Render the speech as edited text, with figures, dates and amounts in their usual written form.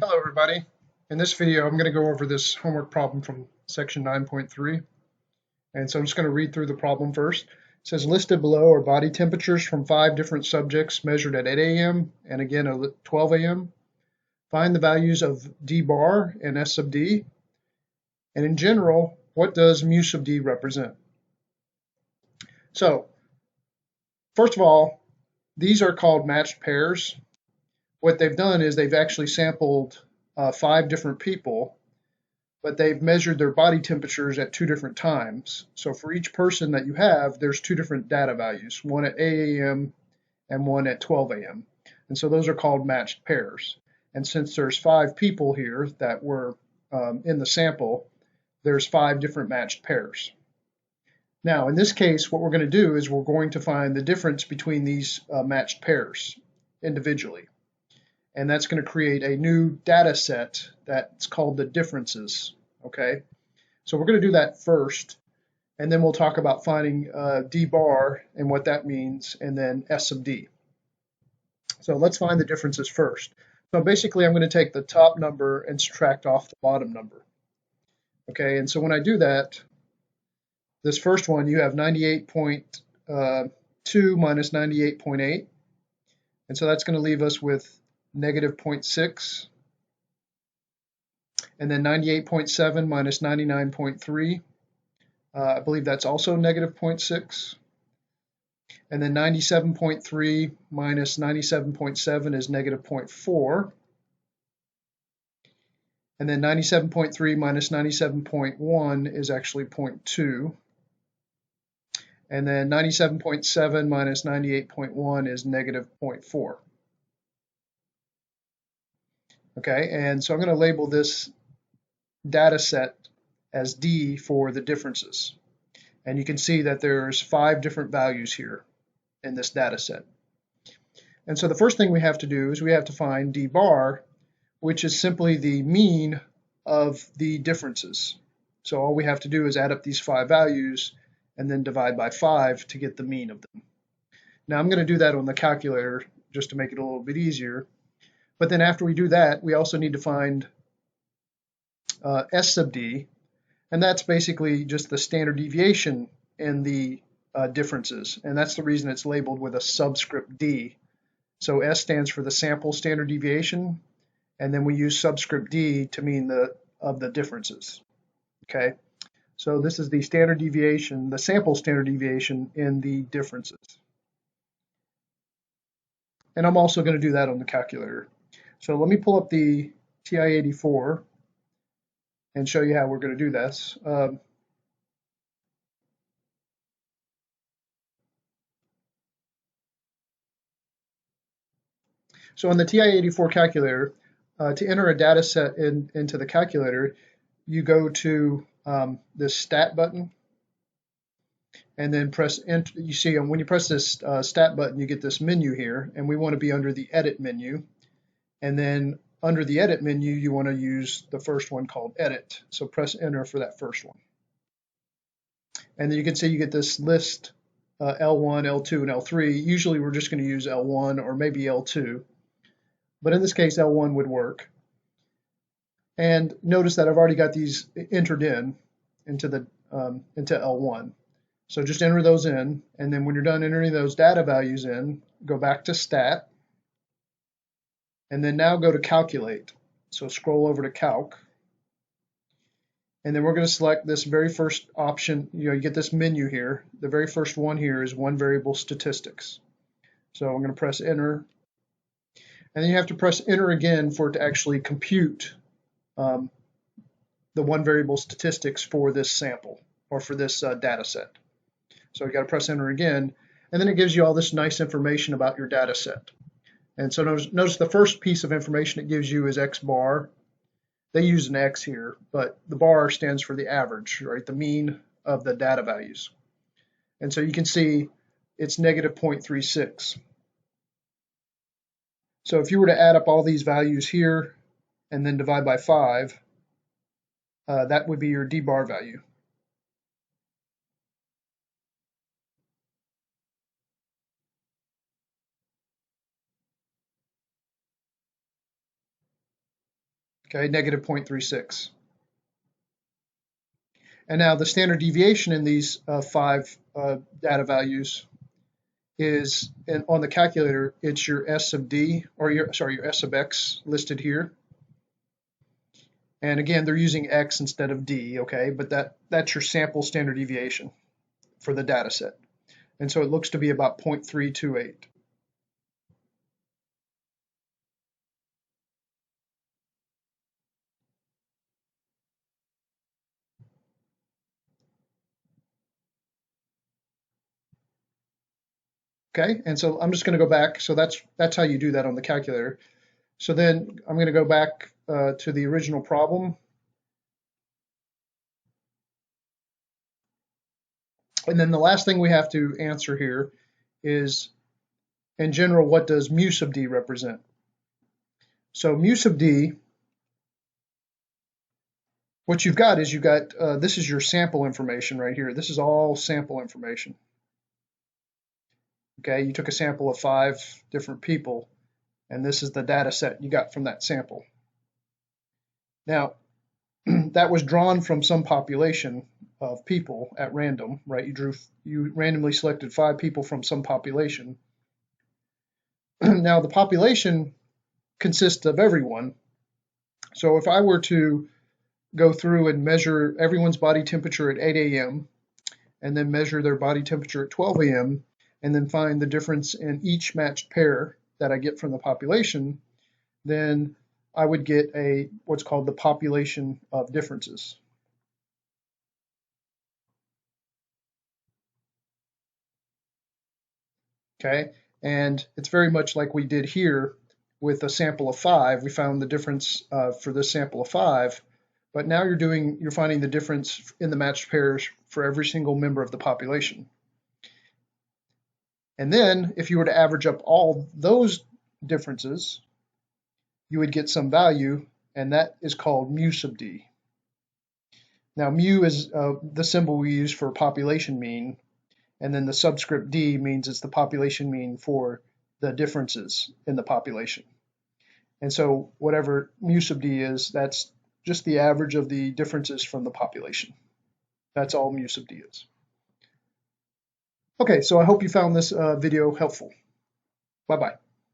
Hello everybody. In this video I'm going to go over this homework problem from section 9.3, and so I'm just going to read through the problem first. It says listed below are body temperatures from 5 different subjects measured at 8 a.m. and again at 12 a.m. Find the values of d bar and s sub d, and in general what does mu sub d represent? So first of all, these are called matched pairs. What they've done is they've actually sampled 5 different people, but they've measured their body temperatures at 2 different times. So for each person that you have, there's 2 different data values, one at 8 a.m. and one at 12 a.m. And so those are called matched pairs. And since there's 5 people here that were in the sample, there's 5 different matched pairs. Now, in this case, what we're going to do is we're going to find the difference between these matched pairs individually. And that's going to create a new data set that's called the differences. Okay, so we're going to do that first, and then we'll talk about finding d bar and what that means, and then s sub d. So let's find the differences first. So basically I'm going to take the top number and subtract off the bottom number. Okay, and so when I do that, this first one, you have 98.2 minus 98.8, and so that's going to leave us with negative 0.6, and then 98.7 minus 99.3, I believe that's also negative 0.6, and then 97.3 minus 97.7 is negative 0.4, and then 97.3 minus 97.1 is actually 0.2, and then 97.7 minus 98.1 is negative 0.4. Okay, and so I'm going to label this data set as D for the differences. And you can see that there's 5 different values here in this data set. And so the first thing we have to do is we have to find D bar, which is simply the mean of the differences. So all we have to do is add up these 5 values and then divide by 5 to get the mean of them. Now I'm going to do that on the calculator just to make it a little bit easier. But then after we do that, we also need to find S sub d, and that's basically just the standard deviation in the differences, and that's the reason it's labeled with a subscript d. So S stands for the sample standard deviation, and then we use subscript d to mean the differences. Okay, so this is the standard deviation, the sample standard deviation in the differences. And I'm also going to do that on the calculator. So let me pull up the TI-84 and show you how we're going to do this. So on the TI-84 calculator, to enter a data set into the calculator, you go to this stat button and then press enter. You see when you press this stat button, you get this menu here, and we want to be under the edit menu. And then under the edit menu, you want to use the first one called edit. So press enter for that first one. And then you can see you get this list L1, L2, and L3. Usually we're just going to use L1 or maybe L2. But in this case, L1 would work. And notice that I've already got these entered into L1. So just enter those in, and then when you're done entering those data values in, go back to stat, and then now go to calculate. So scroll over to calc, and then we're going to select this very first option. You get this menu here. The very first one here is one variable statistics. So I'm going to press enter, and then you have to press enter again for it to actually compute the one variable statistics for this sample or for this data set. So you got to press enter again, and then it gives you all this nice information about your data set. And so notice the first piece of information it gives you is X bar. They use an X here, but the bar stands for the average, right? The mean of the data values. And so you can see it's negative 0.36. So if you were to add up all these values here and then divide by 5, that would be your D bar value. okay, negative 0.36. And now the standard deviation in these five data values is on the calculator, it's your S sub D, or your S sub X listed here. And again, they're using X instead of D, okay? But that's your sample standard deviation for the data set. And so it looks to be about 0.328. Okay, and so I'm just going to go back. So that's how you do that on the calculator. So then I'm going to go back to the original problem. And then the last thing we have to answer here is, in general, what does mu sub D represent? So mu sub D, what you've got is this is your sample information right here. This is all sample information. Okay, you took a sample of 5 different people, and this is the data set you got from that sample. Now, that was drawn from some population of people at random, right? You randomly selected 5 people from some population. Now, the population consists of everyone. So if I were to go through and measure everyone's body temperature at 8 a.m. and then measure their body temperature at 12 a.m. and then find the difference in each matched pair that I get from the population, then I would get what's called the population of differences. Okay, and it's very much like we did here with a sample of 5. We found the difference for this sample of 5, but now you're finding the difference in the matched pairs for every single member of the population. And then if you were to average up all those differences, you would get some value, and that is called mu sub D. Now mu is the symbol we use for population mean, and then the subscript D means it's the population mean for the differences in the population. And so whatever mu sub D is, that's just the average of the differences from the population. That's all mu sub D is. Okay, so I hope you found this video helpful. Bye-bye.